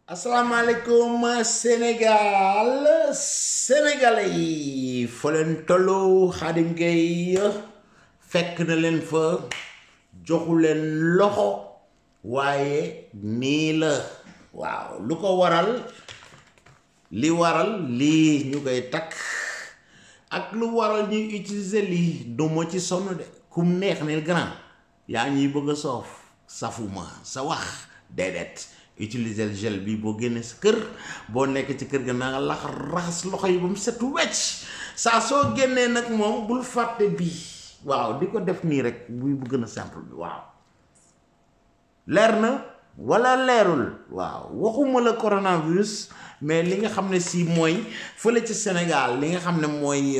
asalaamaaleykum Sénégal sénégalais yi fa leen tollu Khadim Gueye fekk na leen fa joxu leen loxo waaye nii la waaw lu ko waral lii ñu koy takk ak lu waral ñuy utiliser lii duma ci sonn de kum neex ne grand yaa ñuy bëgg a soof safuma sa wax déedéet utiliser gel bi boo génnee sa kër boo nekk ci kër ga na nga raxas loxo yi ba mu set wecc saa soo génnee nag moom bul fàtte bii waaw di ko def nii rek bu gën a simple bi waaw leer na wala leerul waaw waxuma la coronavirus mais li nga xam ne si mooy fële ci Sénégal li nga xam ne mooy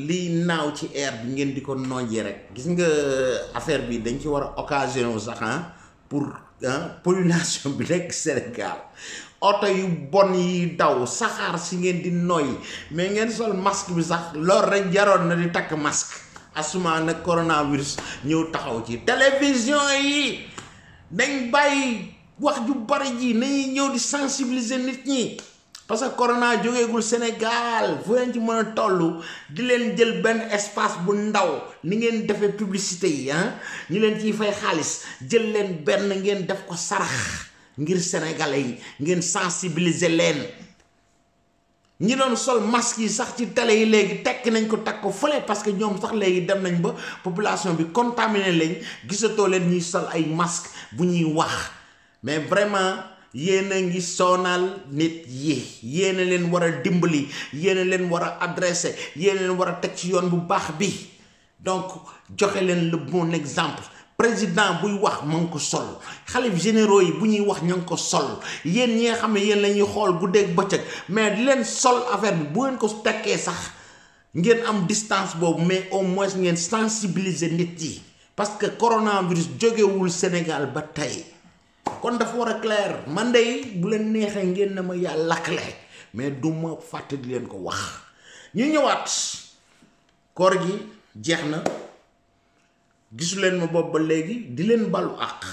lii naaw ci air bi ngeen di ko noojee rek gis nga affaire bi dañ ci war a occasion wu sax pour pollution bi nekk Sénégal oto yu bon yi daw saxaar si ngeen di noyyi mais ngeen sol masque bi sax loolu rek jaroon na di takk masque asuma nag coronavirus ñëw taxaw ci télévision yi dañ bàyyi wax ju bari ji nañuy ñëw di sensibiliser nit ñi parce que corona jógeegul Sénégal fu leen ci mën a toll di leen jël benn espace bu ndaw ni ngeen defee publicité yi ñu leen ciy fay xaalis jël leen benn ngeen def ko sarax ngir sénégalais yi ngeen sensibiliser leen ñi doon sol masque yi sax ci télé yi léegi tekki nañ ko takk ko fële parce que ñoom sax léegi dem nañ ba population bi contaminé lañ gisatoo leen ñuy sol ay masque bu ñuy wax mais vraiment yéen a ngi sonal nit yi yéen a leen war a dimbali yéen a leen war a adressé yéen a leen war a teg ci yoon bu baax bi donc joxe leen le bon exemple président buy wax ma ngi ko sol xalif généraux yi bu ñuy wax ña ngi ko sol yéen ñi nga xam ne yéen la ñuy xool guddeeg bëccëg mais di leen sol affaire bi bu ngeen ko tekkee sax ngeen am distance boobu mais au moins ngeen sensibiliser nit yi parce que coronavirus jógewul Sénégal ba tey kon dafa war a clair man de bu leen neexee ngeen ne ma yàlla lakkle mais du ma fàtte di leen ko wax ñu ñëwaat koor gi jeex na gisu leen ma bopp ba léegi di leen balu àq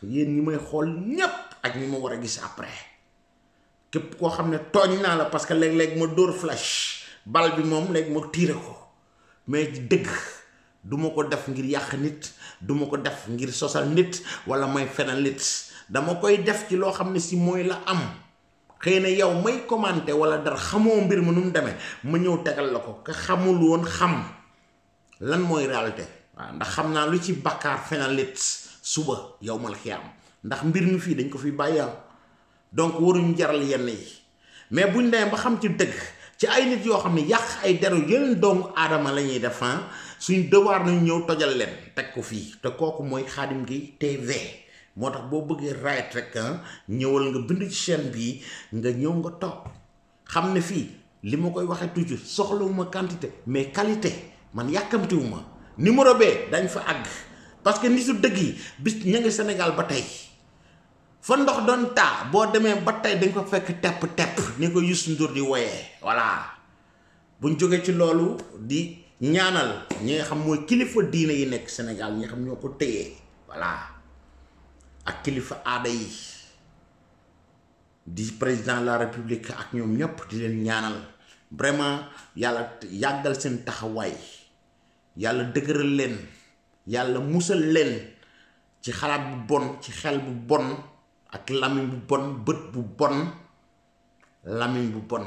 yéen ñi may xool ñépp ak ñi ma war a gis après képp koo xam ne tooñ naa la parce que léeg-léeg ma dóor flash bal bi moom léegi ma tiire ko mais dëgg duma ko def ngir yàq nit duma ko def ngir sosal nit wala may fenal nit dama koy def ci loo xam ne si mooy la am xëy na yow may commenter wala dara xamoo mbir ma nu mu demee ma ñëw tegal la ko ka xamul woon xam lan mooy réalité waaw ndax xam naa lu ci bakkaar fenal nit suba yow mal xiyaam ndax mbir mi fii dañ ko fi bàyyi donc waruñu jaral yenn yi mais buñ demee ba xam ci dëgg ci ay nit yoo xam ne yàq ay deru yeneen doomu aadama la ñuy def suñ devoir nañu ñëw tojal leen teg ko fii te kooku mooy Khadim Gueye TV moo tax boo bëggee right rek ñëwal nga bind ci chaîne bii nga ñëw nga toog xam ne fii li ma koy waxee toujours soxlawuma quantité mais qualité man yàkkamtiwuma numéro bee dañ fa àgg parce que nitu dëgg yi bis ña ngi Sénégal ba tey fa ndox doon taa boo demee ba tey dañ ko fekk tepp ni ko Youssou Ndour di woyee voilà buñ jógee ci loolu di ñaanal ñi nga xam mooy kilifa diine yi nekk Sénégal ñi nga xam ñoo ko téyee voilà ak kilifa aada yi di président de la république ak ñoom ñëpp di leen ñaanal vraiment yàlla yàggal seen taxawaay yàlla dëgëral leen yàlla musal leen ci xalaat bu bon ci xel bu bon ak lamiñ bu bon bët bu bon lamiñ bu bon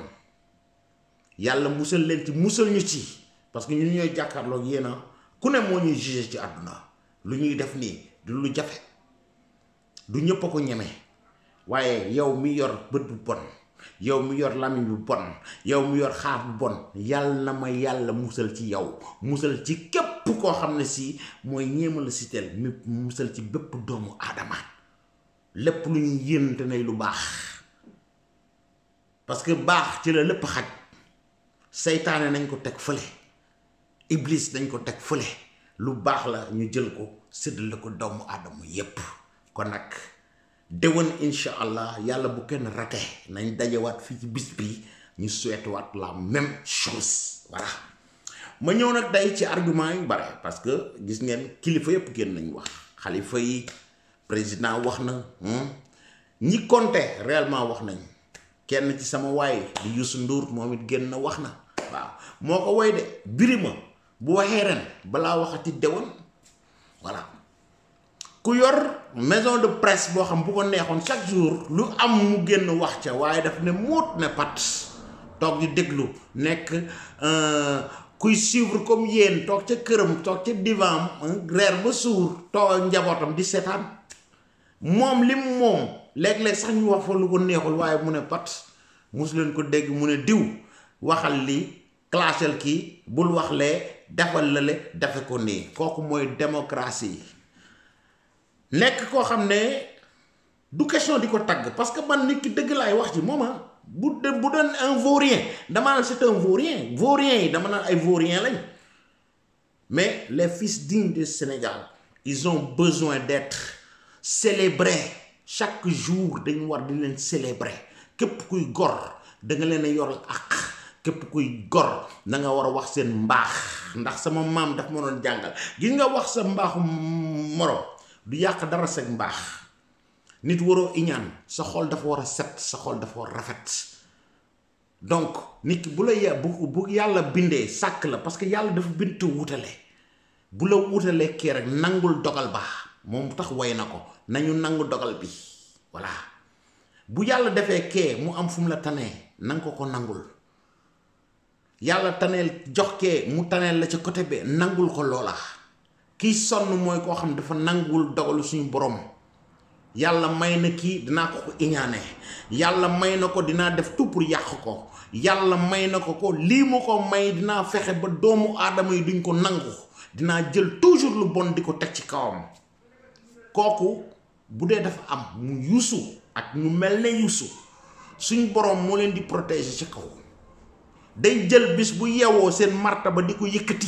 yàlla musal leen ci musal ñu ci parce que ñun ñooy jàkkaarloog yéen ku ne moo ñuy jugé ci àdduna lu ñuy def nii du lu jafe du ñëpp a ko ñeme waaye yow mi yor bët bu bon yow mi yor lamiñ bu bon yow mi yor xaar bu bon yàlla na ma yàlla musal ci yow musal ci képp koo xam ne si mooy ñeema la si teel mi musal ci bépp doomu aadama lépp lu ñuy yénante nay lu baax parce que baax ci la lépp xaj seytaane nañ ko teg fële iblis dañ ko teg fële lu baax la ñu jël ko séddale ko doomu aadama yépp kon nag déwén incha allah yàlla bu kenn rate nañ dajewaat fii ci bis bi ñu souhaité waat la même chose voilà ma ñëw nag day ci argument yu bare parce que gis ngeen kilifa yépp génn nañ wax xalifa yi président wax na ñi compté réellement wax nañ kenn ci sama waay di Youssou Ndour moom it génn wax na waaw moo ko woy de Birima bu waxee ren balaa waxati déwén voilà ku yor maison de presse boo xam bu ko neexoon chaque jour lu am mu génn wax ca waaye daf ne móot ne pat toog di déglu nekk kuy suivre comme yéen toog ca këram toog ca divan reer ba suur toog ak njabootam di seetaan moom lim moom léeg-léeg sax ñu wax fa lu ko neexul waaye mu ne pat mosu leen ko dégg mu ne diw waxal lii clashal kii bul wax lee defal la le defe ko nii kooku mooy démocratie nekk koo xam ne du question di ko tagg parce que man nit ki dëgg laay wax ci moom bu doon un vaurien dama naan c'est un vaurien yi dama naan ay vaurien lañ mais les fils dignes du Sénégal ils ont besoin d'être célébrés chaque jour dañu war di leen célébrer képp kuy gor da nga leen a yoral ak képp kuy gor da nga war a wax seen mbaax ndax sama maam daf ma doon jàngal gis nga wax sa mbaaxu morom du yàq dara sa mbaax nit waroo iñaan sa xol dafa war a set sa xol dafa war a rafet donc nit ki bu la bu yàlla bindee sàkk la parce que yàlla dafa bind te wutale bu la wutalee kii rek nangul dogal ba moom tax way na ko nañu nangu dogal bi voilà bu yàlla defee kee mu am fu mu la tanee nanga ko nangul yàlla taneel jox kee mu taneel la ca côté bi nangul ko loola kiy sonn mooy koo xam dafa nangul dogalu suñu borom yàlla may na kii dinaa ko iñaane yàlla may na ko dinaa def tout pour yàq ko yàlla may na ko lii mu ko may dinaa fexe ba doomu aadama yi duñ ko nangu dinaa jël toujours lu bon di ko teg ci kawam kooku bu dee dafa am mu yuusu ak ñu mel ne yuusu suñ borom moo leen di protéger ci kaw day jël bis bu yewoo seen martaba di ko yëkkati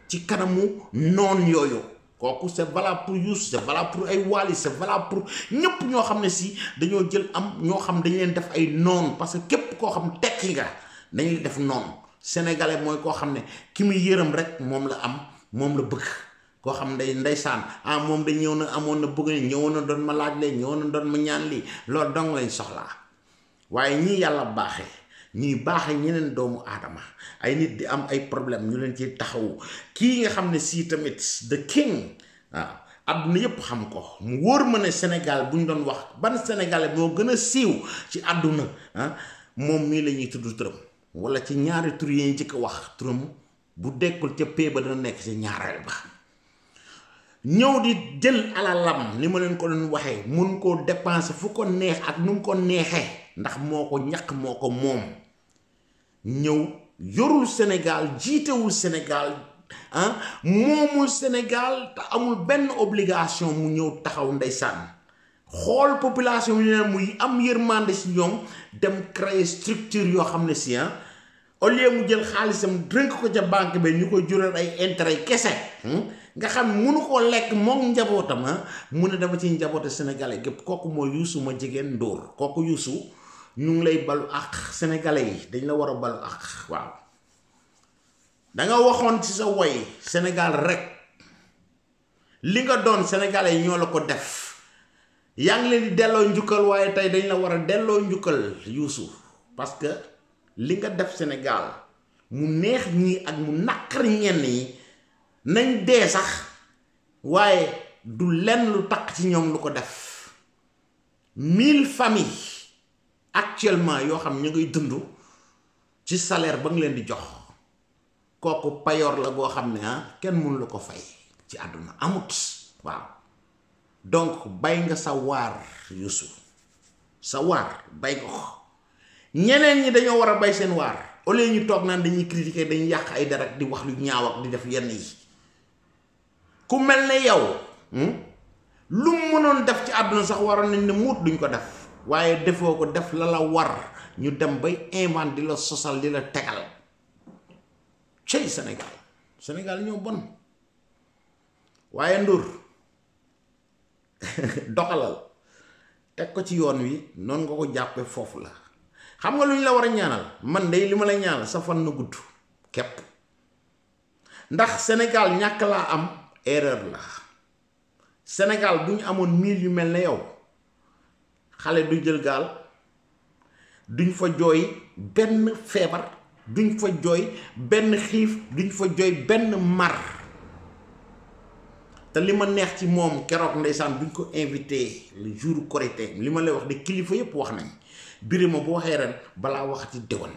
ci kanamu noon yooyu kooku c'est valable pour Youssou c'est valable pour ay Wally c'est valable pour ñëpp ñoo xam ne si dañoo jël am ñoo xam dañu leen def ay noon parce que képp koo xam tekki nga dañu leen def noonu sénégalais mooy koo xam ne ki muy yërëm rek moom la am moom la bëgg koo xam ne ndeysaan moom da ñëw na amoon na bëgg ñëwoon na doon ma laaj lee ñëwoon na doon ma ñaan lii loolu dong lañ soxlaa waaye ñii yàlla baaxee ñuy baaxe ñeneen doomu aadama ay nit di am ay problème ñu leen ci taxawu kii nga xam ne sii tamit the king waaw àdduna yépp xam ko mu wóor ma ne Sénégal bu ñu doon wax ban sénégalais moo gën a siiw ci àdduna moom mii la ñuy tudd turam wala ci ñaari tur yi njëkk a wax turam bu dekkul ca pee ba dana nekk ci ñaareel ba ñëw di jël alalam ni ma leen ko doon waxee mun koo dépenser fu ko neex ak nu mu ko neexee ndax moo ko ñàkk moo ko moom ñëw yorul Sénégal jiitewul Sénégal moomul Sénégal te amul benn obligation mu ñëw taxaw ndeysaan xool population bi ne muy am yërmande si ñoom dem créer structure yoo xam ne si au lieu mu jël xaalisam drënk ko ca banque bi ñu koy jural ay intérêt kese nga xam munu koo lekk moom njabootam mu ne dama ci njaboote sénégalais gépp kooku mooy Youssou ma jigéen Ndour kooku Youssou ñu ngi lay balu ak sénégalais yi dañ la war a balu ak waaw danga waxoon ci sa woy Sénégal rek li nga doon sénégalais yi ñoo la ko def yaa ngi leen di delloo njukkal waaye tey dañ la war a delloo njukkal Youssou parce que li nga def Sénégal mu neex ñii ak mu naqari ñenn yi nañ dee sax waaye du lenn lu takk ci ñoom lu ko def 1000 familles actuellement yoo xam ñu ngay dund ci salaire ba nga leen di jox kooku payoor la goo xam ne kenn mënu la ko fay ci àdduna amut waaw donc bay nga sa waar Youssou sa waar bay ko ñeneen ñi dañoo war a bay seen waar au lieu ñu toog naan dañuy critiquer dañuy yàq ay dara di wax lu ñaaw ak di def yenn yi ku mel ne yow lu mu mënoon def ci àdduna sax waroon nañ ne muut duñ ko def waaye defoo ko def la la war ñu dem bay invent di la sosal di la tegal cey Sénégal ñoo bon waaye Ndour doxalal teg ko ci yoon wi noonu nga ko jàppee foofu la xam nga lu ñu la war a ñaanal man de li ma la ñaanal sa fan na gudd képp ndax Sénégal ñàkk laa am erreur la Sénégal bu ñu amoon 1000 yu mel ne yow xale du jël gaal duñ fa jooy benn feebar duñ fa jooy benn xiif duñ fa jooy benn mar te li ma neex ci moom keroog ndeysaan buñ ko invité le jour Korité li ma lay wax de kilifa yépp wax nañ Birima bu waxee ren balaa waxati déwan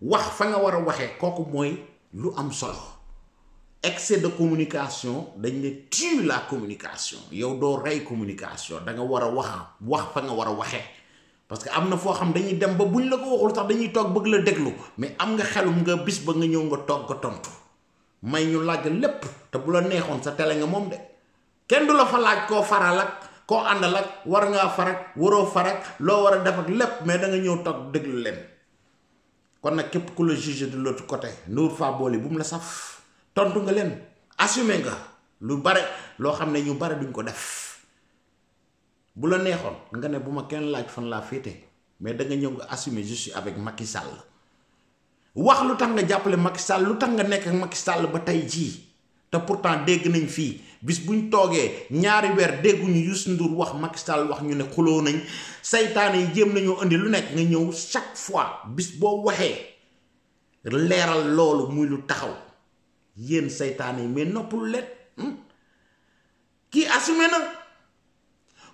wax fa nga war a waxee kooku mooy lu am solo excès de communication dañ ne tue la communication yow doo rey communication da nga war a wax fa nga war a waxee parce que am na foo xam dañuy dem ba buñ la ko waxul sax dañuy toog bëgg la déglu mais am nga xelum nga bis ba nga ñëw nga toog nga tontu may ñu laaj lépp te bu la neexoon sa télé nga moom de kenn du la fa laaj koo faral ak koo àndal ak war ngaa farak waroo farak loo war a def ak lépp mais da nga ñëw toog déglu leen kon nag képp ku la juge de l'autre côté Ndour Faboli bu mu la saf tontu nga leen assumé nga lu bare loo xam ne ñu bare duñ ko def bu la neexoon nga ne bu ma kenn laaj fan laa féete mais da nga ñëw nga assumer je suis avec Macky Sall wax lu tax nga jàppale Macky Sall lu tax nga nekk ak Macky Sall ba tey jii te pourtant dégg nañ fii bis buñ toogee ñaari weer dégguñu Youssou Ndour wax Macky Sall wax ñu ne xuloo nañ saytaane yi jéem nañoo indi lu nekk nga ñëw chaque fois bis boo waxee leeral loolu muy lu taxaw yéen saytaane yi mais noppul leen kii assumé na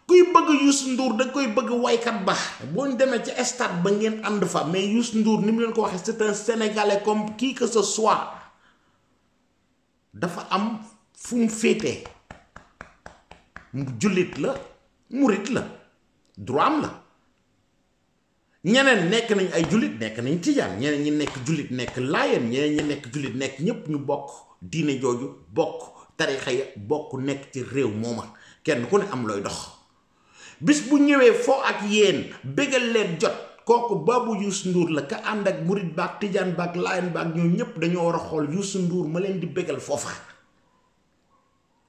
kuy bëgg Youssou Ndour da koy bëgg waykat ba boo ñu demee ci stade ba ngeen ànd fa mais Youssou Ndour ni mu leen ko waxee c'est un Sénégalais comme qui que ce soit dafa am fu mu féetee jullit la murit la droit am la ñeneen nekk nañ ay jullit nekk nañ tijaan ñeneen ñi nekk jullit nekk laayeen ñeneen ñi nekk jullit nekk ñépp ñu bokk diine jooju bokk tarixa ya bokk nekk ci réew mooma kenn ku ne am looy dox bis bu ñëwee foo ak yéen bégal leen jot kooku baabu Youssou Ndour la ka ànd ak murit baak tijaan baak laayeen baak ñoom ñépp dañoo war a xool Youssou Ndour ma leen di bégal foofa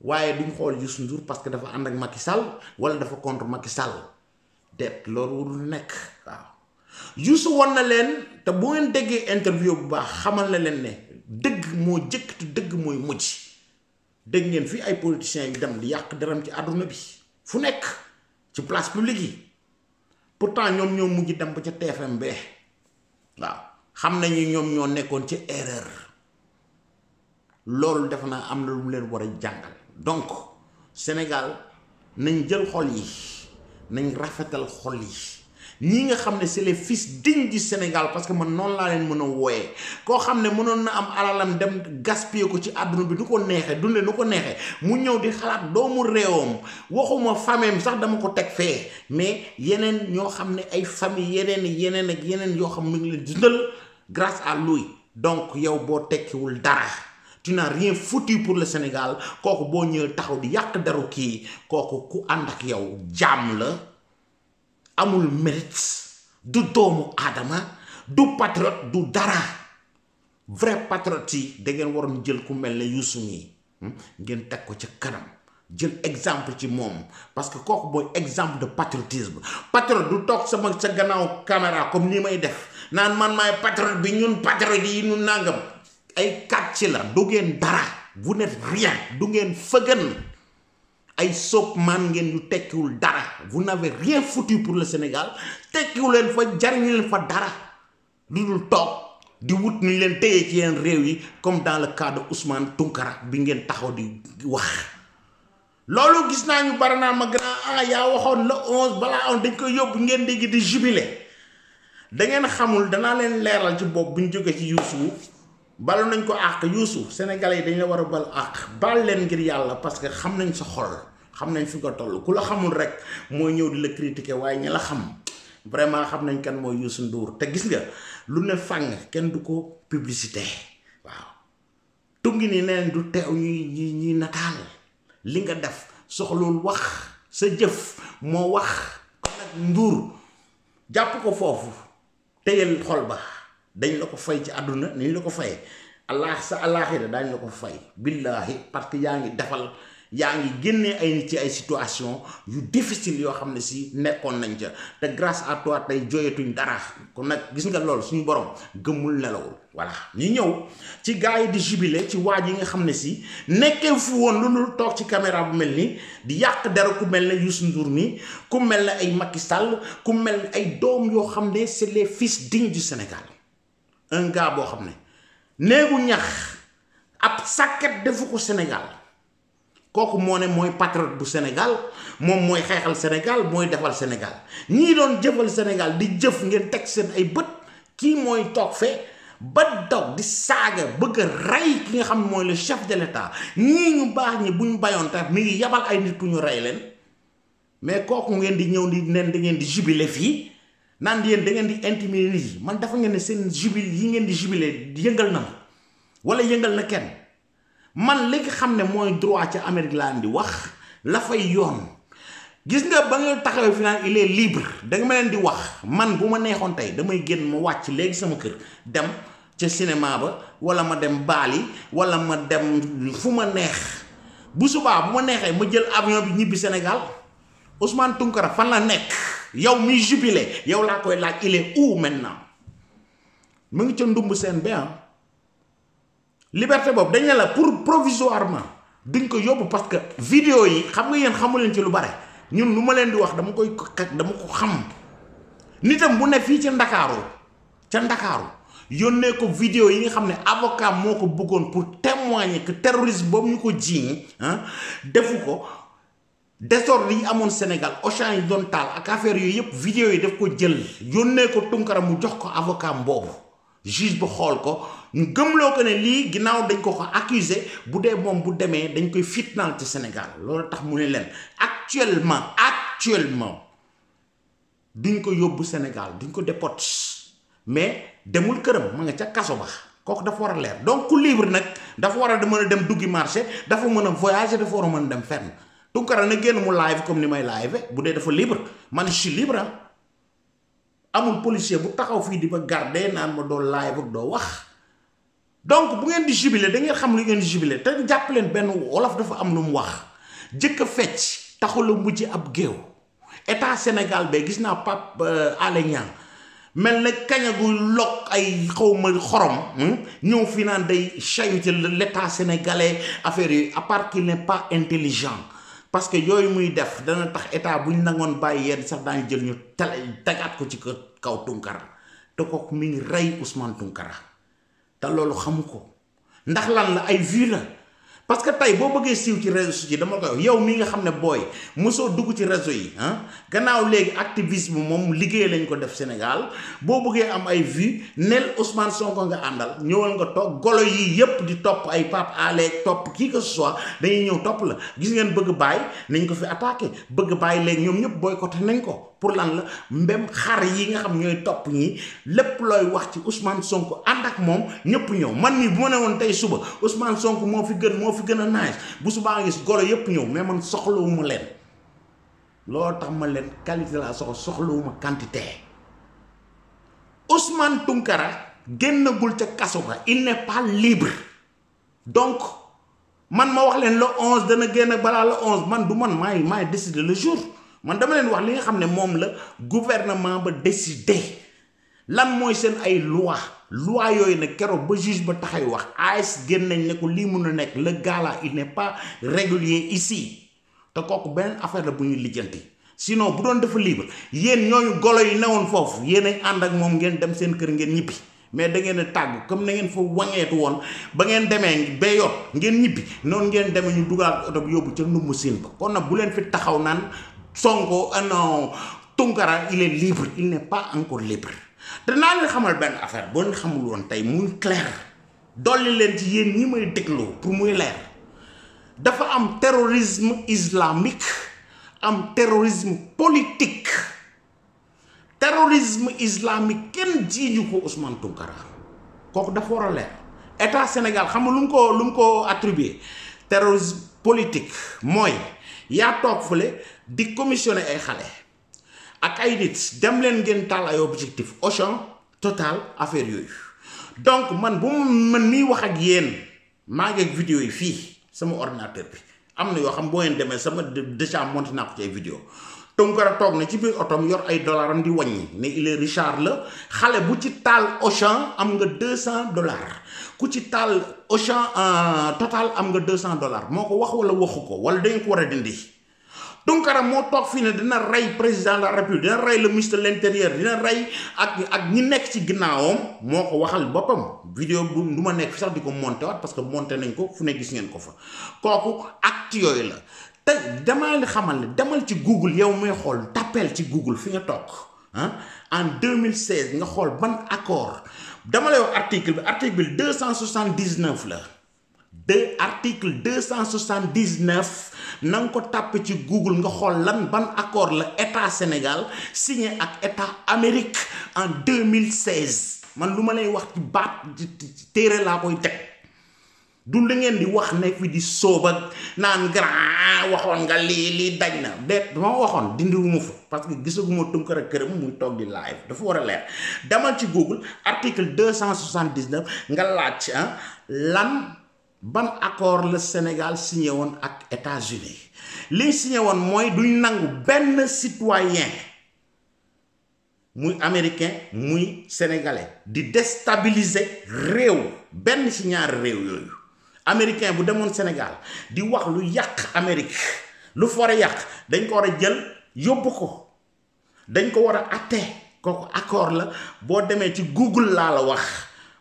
waaye duñ xool Youssou Ndour parce que dafa ànd ak Macky Sall wala dafa contre Macky Sall det loolu warul nekk waaw Youssou won na leen te bu ngeen déggee interview bu baax xamal na leen ne dëgg moo jëkk te dëgg mooy mujj dégg ngeen fii ay politiciens yu dem di yàq deram ci àdduna bi fu nekk ci place publique yi pourtant ñoom ñoo mujj dem ba ca TFM bee waaw xam nañu ñoom ñoo nekkoon ci erreur loolu def naa am na lu mu leen war a jàngal donc Sénégal nañ jël xol yi nañ rafetal xol yi ñi nga xam ne c'est les fils dignes du Sénégal parce que man noonu laa leen mën a wooyee koo xam ne mënoon na am alalam dem gaspiller ko ci àdduna bi nu ko neexee dunde nu ko neexee mu ñëw di xalaat doomu réewam waxuma famille sax dama ko teg fee mais yeneen ñoo xam ne ay famille yeneen ak yeneen yoo xam mu ngi leen dundal grâce à lui donc yow boo tekkiwul dara tu n'as rien foutu pour le Sénégal kooku boo ñëwee taxaw di yàq daru kii kooku ku ànd ak yow jaam la amul mérite du doomu aadama du patriote du dara vrai patriote yi da ngeen waroon jël ku mel ne Youssou mi ngeen teg ko ca kanam jël exemple ci moom parce que kooku mooy exemple de patriotisme patriote du toog sama sa gannaaw caméra comme ni may def naan man maay patriote bi ñun patriote yi ñun nangam ay kàcc la du ngeen dara vous n'êtes rien du ngeen fëgën ay sopp man ngeen yu tekkiwul dara vous n'avez rien foutu pour le Sénégal tekkiwu leen fa jariñu leen fa dara lu dul toog di wut ni leen téye ci yenn réew yi comme dans le cas de Ousmane Tounkara bi ngeen taxaw di wax loolu gis naa ñu bari naa ma grand yaa waxoon le 11 balaa on dañ koy yóbbu ngeen dégg di jubilé da ngeen xamul danaa leen leeral ci bopp bu ñu jógee ci Youssou balu nañ ko àq Youssou sénégalais yi dañ la war a bal àq bal leen ngir yàlla parce que xam nañ sa xol xam nañ fi nga toll ku la xamul rek mooy ñëw di la critiquer waaye ñi la xam vraiment xam nañ kan mooy Youssou Ndour te gis nga lu ne fàng kenn du ko publicité waaw tungi ni neen du teew ñuy nataal li nga def soxlul wax sa jëf moo wax kon nag Ndour jàpp ko foofu téyel xol ba dañ la ko fay ci àdduna nañ la ko fay allah sa àllaaxira daañ la ko fay billaahi parce que yaa ngi defal yaa ngi génnee ay nit ci ay situation yu difficile yoo xam ne si nekkoon nañ ca te grâce à toi tey jooyatuñ dara kon nag gis nga loolu suñu borom gëmmul nelawul voilà ñu ñëw ci gars yi di jubilé ci waaj yi nga xam ne si nekkee fu woon lu dul toog ci caméra bu mel ni di yàq dara ku mel ne Youssou Ndour mi ku mel ne ay Macky Sall ku mel ne ay doom yoo xam ne c'est les fils dignes du Sénégal un gars boo xam ne néegu ñax ab sàkket defu ko Sénégal kooku moo ne mooy patriote bu Sénégal moom mooy xeexal Sénégal mooy defal Sénégal ñii doon jëfal Sénégal di jëf ngeen teg seen ay bët kii mooy toog fee ba daw di saaga bëgg a rey ki nga xam ne mooy le chef de l'État ñii ñu baax ñi bu ñu bayoon tax mi ngi yabal ay nit pour ñu rey leen mais kooku ngeen di ñëw di neen da ngeen di jubilé fii naan yéen da ngeen di intimider nit yi man dafa ngeen ne seen jubil yi ngeen di jubilé yëngal na ma wala yëngal na kenn man li nga xam ne mooy droit ca Amérique laa di wax la fay yoon gis nga ba nga taxawee fi naan il est libre da nga ma leen di wax man bu ma neexoon tey damay génn ma wàcc léegi sama kër dem ca cinéma ba wala ma dem Bali wala ma dem fu ma neex bu subaa bu ma neexee ma jël avion bi ñibbi Sénégal Ousmane Tounkara fan la nekk yow miy jubilé yow laa koy laaj il est où maintenant mu ngi ca ndumb seen ba liberté boobu dañ ne la pour provisoirement duñ ko yóbbu parce que vidéo yi xam nga yéen xamu leen ci lu bare ñun lu ma leen di wax dama ko xam nitam bu ne fii ca Ndakaaru yónnee ko vidéo yi nga xam ne avocat moo ko bëggoon pour témoigner que terrorisme boobu ñu ko jiiñ defu ko désordre yi amoon Sénégal Auchan yi doon taal ak affaire yooyu yëpp vidéo yi daf ko jël yónnee ko Tounkara mu jox ko avocat boobu juge ba xool ko ñu gëmloo ko ne lii ginnaaw dañ ko accusé bu dee moom bu demee dañ koy fitnaal ci Sénégal loolu tax mu ne leen actuellement duñ ko yóbbu Sénégal duñ ko déporté mais demul këram ma nga ca kaso ba kooku dafa war a leer donc ku libre nag dafa war a mën a dem duggi marché dafa mën a voyager dafa war a mën a dem fenn Tounkara na génn mu live comme ni may live bu dee dafa libre man je suis libre amul policier bu taxaw fii di ma garder naan ma doo live ak doo wax donc bu ngeen di jubilé da ngeen xam lu ngeen di jubilé te jàpp leen benn wolof dafa am lu mu wax jëkk a fecc taxul a mujj ab géew état Sénégal ba gis naa Pape Alé Niang mel na kaña gu lokk ay xawma xorom ñëw fi naan day chahuter l'état sénégalais affaire yooyu à part qu'il n'est pas intelligent parce que yooyu muy def dana tax état bu ñu nangoon bàyyi yenn sax daañu jël ñu tegaat ko ci kaw Tounkara te kooku mi ngi rey Ousmane Tounkara te loolu xamu ko ndax lan la ay vues la parce que tey boo bëggee siiw ci réseaux sociaux yi dama koy wax yow mi nga xam ne booy mosoo dugg ci réseau yi gannaaw léegi activisme moom liggéey lañ ko def Sénégal boo bëggee am ay vues nel Ousmane Sonko nga àndal ñëwal nga toog golo yi yépp di topp ay Pape Alé topp qui que ce soit dañuy ñëw topp la gis ngeen bëgg bàyyi nañ ko fi attaqué bëgg bàyyi léegi ñoom ñëpp boycotté nañ ko pour lan la mbem xar yi nga xam ñooy topp ñi lépp looy wax ci Ousmane Sonko ànd ak moom ñëpp ñëw man mii bu ma ne woon tey suba Ousmane Sonko moo fi gën a nice bu subaa nga gis golo yëpp ñëw mais man soxlawuma leen loolu tax ma leen qualité laa soxlawuma quantité Ousmane Tounkara génnagul ca kaso ga il n'est pas libre donc man ma wax leen le 11 dana génn balaa le 11 man du man maay décider le jour man dama leen wax li nga xam ne moom la gouvernement ba décider lan mooy seen ay loi yooyu nag keroog ba juge ba taxay wax AS génn nañ ne ko lii mun a nekk le gars là il n'est pas régulier ici te kooku beneen affaire la bu ñuy lijjanti sinon bu doon dafa libre yéen ñooñu golo yi newoon foofu yéen ay ànd ak moom ngeen dem seen kër ngeen ñibbi mais da ngeen a tàggu comme na ngeen fa waŋeetu woon ba ngeen demee ba yot ngeen ñibbi noonu ngeen demee ñu dugaat oto bi yóbbu ca ndumb siin ba kon nag bu leen fi taxaw naan Sonko non Tounkara il est libre il n'est pas encore libre danaa leen xamal benn affaire boo leen xamul woon tey muy clair dolli leen ci yéen ñi may dégloo pour muy leer dafa am terrorisme islamique am terrorisme politique terrorisme islamique kenn jiiñu ko Ousmane Tounkara kooku dafa war a leer état Sénégal xam nga lu mu ko attribué terrorisme politique mooy yaa toog fële di commissionné ay xale ak ay nit dem leen ngeen taal ay objectif Auchan Total affaire yooyu donc man bu man miy wax ak yéen maa ngi ak vidéo yi fii sama ordinateur bi am na yoo xam boo ngeen demee sama déjà monté naa ko ci ay vidéo Tunkara toog na ci biir otom yor ay dollaram di wàññi ne il est Richard la xale bu ci taal Auchan am nga $200 ku ci taal Auchan total am nga $200 moo ko wax wala waxu ko wala dañ ko war a dindi Tunkara moo toog fii ne dina rey président de la république dina rey le ministre de l'intérieur dina rey ak ñi nekk ci ginnaawam moo ko waxal boppam vidéo bu du ma nekk fi sax di ko monté waat parce que monté nañ ko fu ne gis ngeen ko fa kooku acte yooyu la te damaa li xamal ne demal ci Google yow may xool tappel ci Google fi nga toog en 2016 nga xool ban accord dama lay wax article 279 la article 279 na nga ko tàppe ci Google nga xool lan ban accord la état Sénégal signé ak état Amérique en 2016 man lu ma lay wax ci baat téere laa koy teg du li ngeen di wax ne fi di sóoba naan grand waxoon nga lii dañ na déet dama waxoon dindiwuma fa parce que gisaguma Tunkara këram muy toog di live dafa war a leer demal ci Google article 279 nga laaj lan ban accord le Sénégal signé woon ak États-Unis li signé woon mooy duñ nangu benn citoyen muy américain muy sénégalais di déstabiliser réew benn ci ñaari réew yooyu américain bu demoon Sénégal di wax lu yàq Amérique lu fa war a yàq dañ ko war a jël yóbbu ko dañ ko war a atte kooku accord la boo demee ci Google laa la wax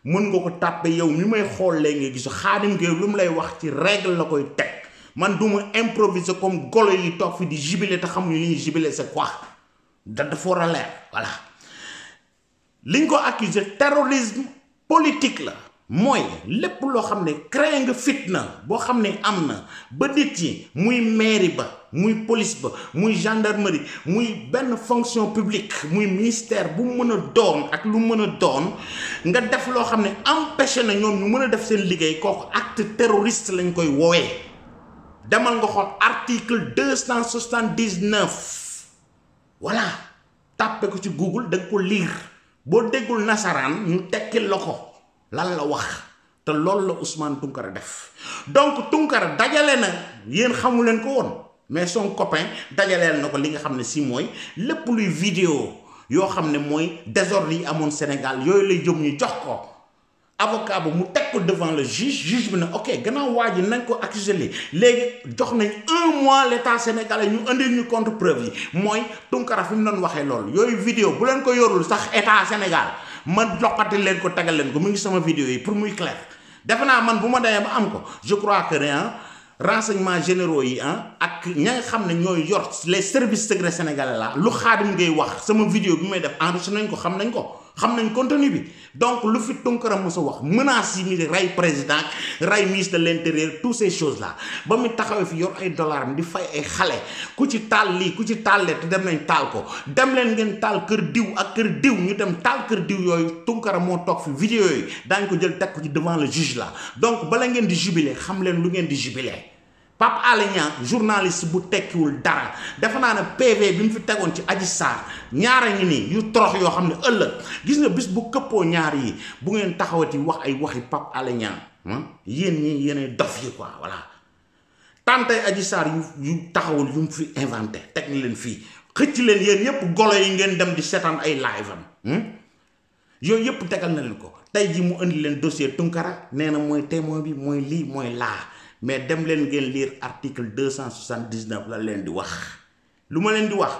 mën nga ko tàppe yow mi may xool léegi nga gisu Khadim Gueye lu mu lay wax ci règle la koy teg man du ma improviser comme golo yi toog fi di jubilé te xamuñu li ñuy jubilé c'est quoi dafa war a leer voilà liñ ko accusé terrorisme politique la mooy lépp loo xam ne créé nga fitna boo xam ne am na ba nit yi muy mairie ba muy police ba muy gendarmerie muy benn fonction publique muy ministère bu mën a doon ak lu mën a doon nga def loo xam ne empêché na ñoom ñu mën a def seen liggéey kooku acte terroriste lañ koy woowee demal nga xool article 279 voilà tàppe ko ci Google da nga ko lire boo déggul nasaraan ñu tekkil la ko lan la wax te loolu la Ousmane Tunkara def donc Tunkara dajale na yéen xamu leen ko woon mais son copain dajaleel na ko li nga xam ne si mooy lépp luy vidéo yoo xam ne mooy désordre yi amoon Sénégal yooyu lay jëm ñu jox ko avocat ba mu teg ko devant le juge bi ne ok gannaaw waa ji nañ ko accusé li léegi jox nañ 1 mois l'état sénégalais ñu indil ñu contre preuve yi mooy Tunkara fi mu doon waxee loolu yooyu vidéo bu leen ko yorul sax état Sénégal ma loqati leen ko tegal leen ko mu ngi sama vidéo yi pour muy clair defe naa man bu ma demee ba am ko je crois que renseignements généraux yi ak ña nga xam ne ñooy yor les services secrets sénégalais la lu Khadim Gueye wax sama vidéo bi may def enregistré nañ ko xam nañ contenu bi donc lu fi Tunkara mos a wax menaces yi ni rey président rey ministre de l'intérieur toutes ces choses là ba mu taxawee fi yor ay dollars di fay ay xale ku ci taal lii ku ci taal lee te dem nañ taal ko dem leen ngeen taal kër diw ak kër diw ñu dem taal kër diw yooyu Tunkara moo toog fi vidéo yooyu daañ ko jël teg ko ci devant le juge là donc bala ngeen di jubiler xam leen lu ngeen di jubiler Pape Alé Niang journaliste bu tekkiwul dara dafa naa ne PV bi mu fi tegoon ci Adji Sarr ñaara ngi nii yu torox yoo xam ne ëllëg gis nga bis bu këppoo ñaar yi bu ngeen taxawati wax ay waxi Pape Alé Niang yéen ñi yéenay dof yi quoi voilà tantay Adji Sarr yu taxawul yu mu fi inventé teg na leen fii xëcc leen yéen yépp golo yi ngeen dem di seetaan ay live am yooyu yépp tegal na leen ko tey ji mu indi leen dossier Tunkara nee na mooy témoin bi mooy lii mooy laa mais dem leen ngeen lire article 279 la leen di wax lu ma leen di wax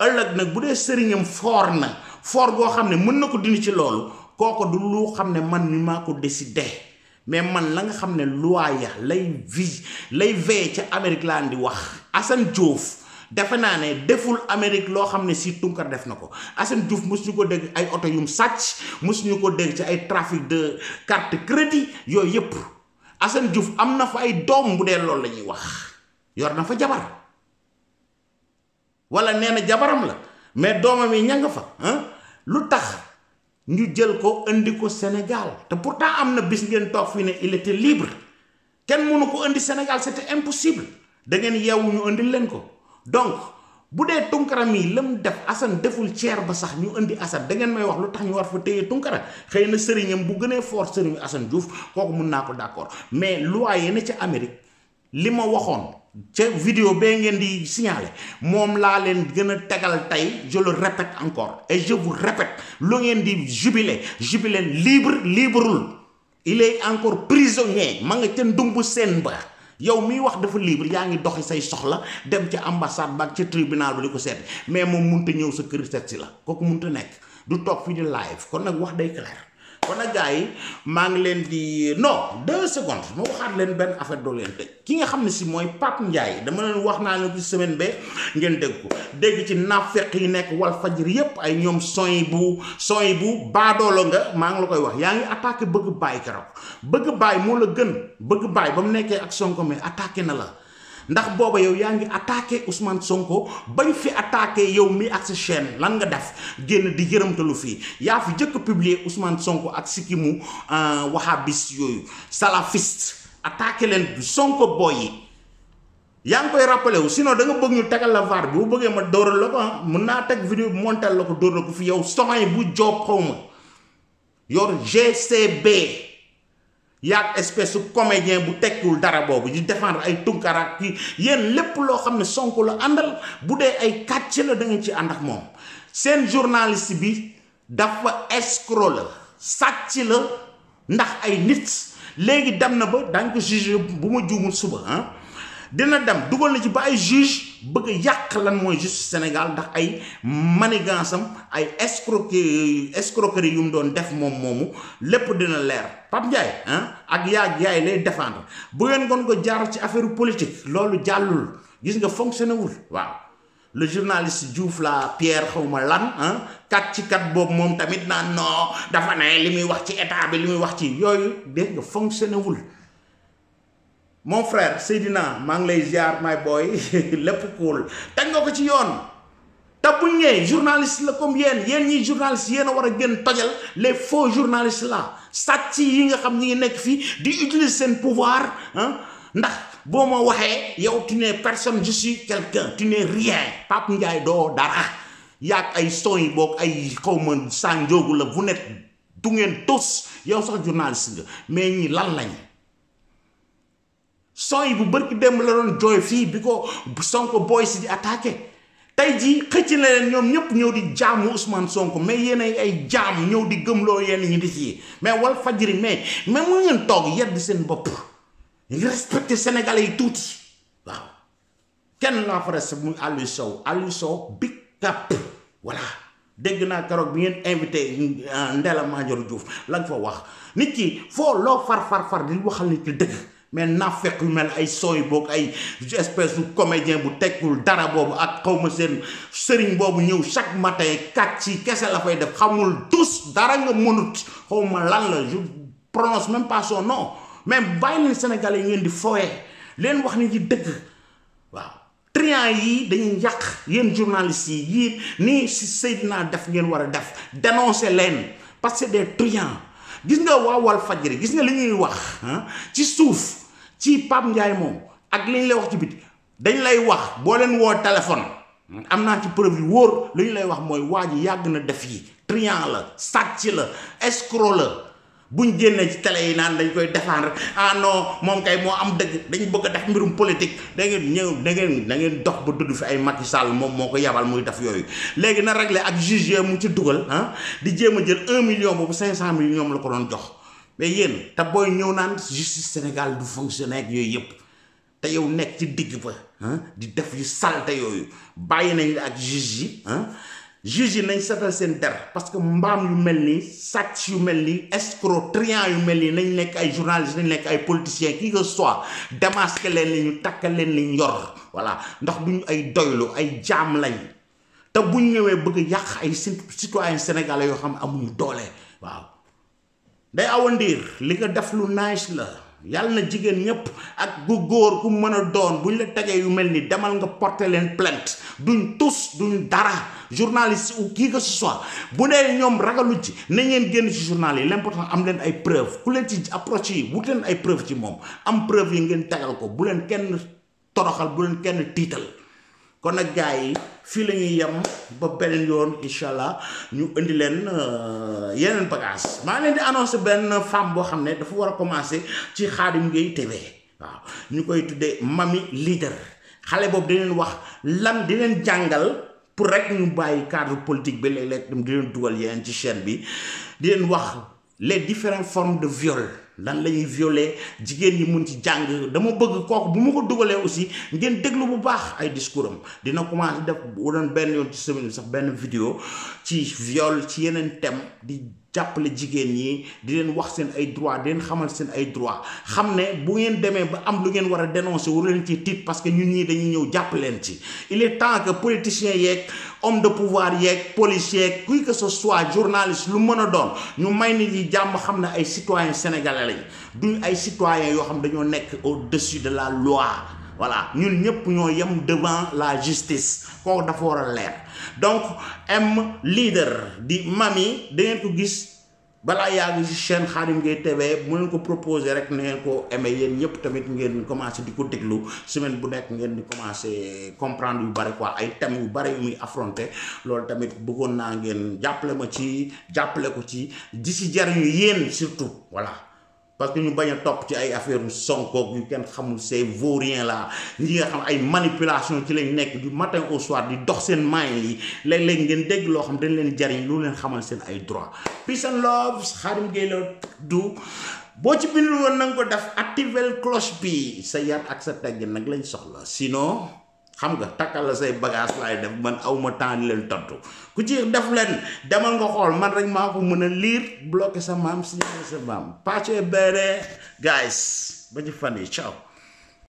ëllëg nag bu dee sëriñam foor na foor goo xam ne mën na ko dindi ci loolu kooko du lu xam ne man mi maa ko décidé mais man la nga xam ne loi ya lay veille ca Amérique laa di wax Assane Diouf defe naa ne deful Amérique loo xam ne si Tunkara def na ko Assane Diouf mosuñu ko dégg ay oto yum sàcc mosuñu ko dégg ci ay trafic de carte crédit yooyu yëpp Assane Diouf am na fa ay doom bu dee loolu la ñuy wax yor na fa jabar wala nee na jabaram la mais doomam yi ña nga fa lu tax ñu jël ko indi ko Sénégal te pourtant am na bis ngeen toog fii ne il était libre kenn mënu ko indi Sénégal c'était impossible da ngeen yeewu ñu indil leen ko donc bu dee Tunkara mii la mu def Assane deful ceer ba sax ñu indi Assane da ngeen may wax lu tax ñu war fa téye Tunkara xëy na sëriñam bu gënee fort sëriñu Assane Diouf kooku mun naa ko d'accord mais loi yi ne ca Amérique li ma waxoon ca vidéo bee ngeen di signaler moom laa leen gën a tegal tey je le répète encore et je vous répète lu ngeen di jubiler libreul il est encore prisonnier ma nga ca ndumbu seen ba yow miy wax dafa libre yaa ngi doxi say soxla dem ca ambassade ba ca tribunal ba di ko seet mais moom munta ñëw sa kër seet si la kooku munta nekk du toog fii di live kon nag wax day clair kon nag gars yi maa ngi leen di non 2 secondes ma waxaat leen benn affaire doo leen tëj ki nga xam ne si mooy Pape Ndiaye dama leen wax naa leen ci semaine ba ngeen dégg ko dégg ci naafeq yi nekk Walfadjri yépp ay ñoom soy bu baadoolo nga maa ngi la koy wax yaa ngi attaqué bëgg bàyyi keroog bëgg bàyyi moo la gën bëgg bàyyi ba mu nekkee ak Sonko mais attaqué na la ndax booba yow yaa ngi attaqué Ousmane Sonko bañ fi attaqué yow mi ak sa chaîne lan nga def génn di yërëmtalu fii yaa fi jëkk publier Ousmane Sonko ak sikimu wahabis yooyu salafiste attaqué leen Sonko boy yi yaa ngi koy rappelé wu sinon da nga bëgg ñu tegal la var bi bu bëggee ma dóoral la ko mën naa teg vidéo bi montel la ko dóor la ko fi yow soxay bu joob xaw ma yor GCB yaag espèce de comédien bu tekkiwul dara boobu di défendre ay tunkaraak ki yéen lépp loo xam ne Sonko la àndal bu dee ay kàcc la da nga ci ànd ak moom seen journaliste bi dafa escroc la sàcc la ndax ay nit léegi dem na ba daañ ko juge bu ma juumul suba dina dem dugal na ci ba ay juge bëgg a yàq lan mooy justice Sénégal ndax ay manigance am ay escroquerie yu mu doon def moom moomu lépp dina leer Pape Ndiaye ak yaay lay défendre bu ngeen gon ko jaar ci affaire politique loolu jàllul gis nga fonctionné wul waaw le journaliste Diouf la Pierre xawma lan kat ci kat boobu moom tamit naan non dafa ne li muy wax ci état bi li muy wax ci yooyu dégg nga fonctionné wul mon frère Seydina maa ngi lay ziar my boy lépp cool teg nga ko ci yoon te buñ ñëwee journaliste la comme yéen ñi journaliste yéen a war a gën tojal les faux journalistes là sàcc yi nga xam ñi ngi nekk fii di utiliser seen pouvoir ndax boo ma waxee yow tu n'es personne je suis quelqu'un tu n'es rien Pape Ndiaye doo dara yaag ay son yi boog ay xawma sànjoogu la vous n'êtes du ngeen tous yow sax journaliste nga mais ñi lan lañ son yi bu bërki dem la doon jooy fii bi ko Sonko boy si di attaqué tey jii xëcc na leen ñoom ñëpp ñëw di jaamu Ousmane Sonko mais yéen ay jaam ñëw di gëmloo yenn ñi di ci mais Walfadjri mais mu ngeen toog yedd seen bopp respecté sénégalais yi tuuti waaw kenn laa fa resté muy Aliou Sow big cap voilà dégg naa keroog bi ngeen invité Ndella Madior Diouf la nga fa wax nit ki foo loo far di waxal nit ki dëgg mais naafeq yu mel ay sooy boog ay espèce de comédien bu tekkul dara boobu ak xawma seen sëriñ boobu ñëw chaque matin kat ci kese la fay def xamul tous dara nga mënut xawma lan la je prononce même pas son nom mais bàyyi leen Sénégalais yi ngeen di fowee leen wax ni ci dëgg waaw triant yi dañuy yàq yéen journalistes yi yii nii si Seydina def ngeen war a def dénoncer leen parce que des triants gis nga waa Walfadjri gis nga li ñuy wax ci suuf ci Pape Ndiaye moom ak li ñu lay wax ci biti dañ lay wax boo leen woo téléphone am naa ci preuve yu wóor li ñu lay wax mooy waa ji yàgg na def yi triant la sàcc la escroc la buñ génnee ci télé yi naan dañ koy défendre non moom kay moo am dëgg dañ bëgg a def mbirum politique da ngeen ñëw da ngeen dox ba dudd fi ay Macky Sall moom moo ko yabal muy def yooyu léegi na réglé ak juge mu ci dugal di jéem a jël 1 million boobu 500 000 ñoom la ko doon jox mais yéen te booy ñëw naan justice Sénégal du fonctionner ak yooyu yëpp te yow nekk ci digg ba di def yu salte yooyu bàyyi nañ la ak juge yi juge yi nañ setal seen der parce que mbaam yu mel nii sàcc yu mel nii escroc triant yu mel nii nañ nekk ay journalistes nañ nekk ay politiciens qui que soit démasqué leen li ñu takkal leen li ñu yor voilà ndax duñu ay doylu ay jaam lañ te buñ ñëwee bëgg yàq ay citoyens sénégalais yoo xam amuñu doole waaw day awandiir li nga def lu nice la yàlla na jigéen ñëpp ak gu góor ku mën a doon buñ la tegee yu mel ni demal nga porter leen plainte duñ tus duñ dara journaliste ou qui que ce soit bu dee ñoom ragalu ci na ngeen génn ci journal yi l'important am leen ay preuve ku leen ci approche yi wut leen ay preuve ci moom am preuve yi ngeen tegal ko bu leen kenn toroxal bu leen kenn tiital kon nag gars yi fii la ñuy yem ba beneen yoon incha allah ñu indi leen yeneen bagage maa leen di annoncé benn femme boo xam ne dafa war a commencé ci Khadim Gueye TV waaw ñu koy tuddee Mami Leader xale boobu di leen wax lan di leen jàngal pour rek ñu bàyyi cadre politique bi léeg-léeg di leen dugal yeneen ci chaîne bi di leen wax les différentes formes de viol lan la ñuy violer jigéen ñi mun ci jàng dama bëgg kooku bu ma ko dugalee aussi ngeen déglu bu baax ay discours am dina commencé def doon benn yoon ci semaine bi sax benn vidéo ci viol ci yeneen thème di jàppale jigéen ñi di leen wax seen ay droit di leen xamal seen ay droit xam ne bu ngeen demee ba am lu ngeen war a dénoncer waru leen ci tiit parce que ñun ñii dañuy ñëw jàpp leen ci il est temps que politiciens yeeg homme de pouvoir yeeg policiers yeeg qui que ce soit journaliste lu mën a doon ñu may nit yi jàmm xam ne ay citoyens sénégalais lañ duñ ay citoyens yoo xam dañoo nekk au-dessus de la loi voilà ñun ñëpp ñoo yem devant la justice kooku dafa war a leer donc Leader di Mami da ngeen ko gis balaa yàgg ci chaîne Khadim Gueye TV mu leen ko proposé rek na ngeen ko aimé yéen ñëpp tamit ngeen commencé di ko déglu semaine bu nekk ngeen di commencé comprendre yu bari quoi ay thèmes yu bari yu muy affronté loolu tamit bëggoon naa ngeen jàppale ma ci jàppale ko ci di ci jariñu yéen surtout voilà parce que ñu bañ a topp ci ay affaire Sonko yu kenn xamul ces vauriens là ñi nga xam ay manipulation ci lañ nekk du matin au soir di dox seen main yi léeg-léeg ngeen dégg loo xam dañ leen jariñ lu leen xamal seen ay droit peace and love Khadim Gueye la du boo ci bindul woon na nga ko def activer cloche bi sa yar ak sa teggin nag lañ soxla sinon xam nga takkal la say bagage laay def man awma temps leen tontu ku ci def leen demal nga xool man rek maa ko mën a lire bloqué sa maam signaler sa maam pàccee beere guys ba ci fan yi ciao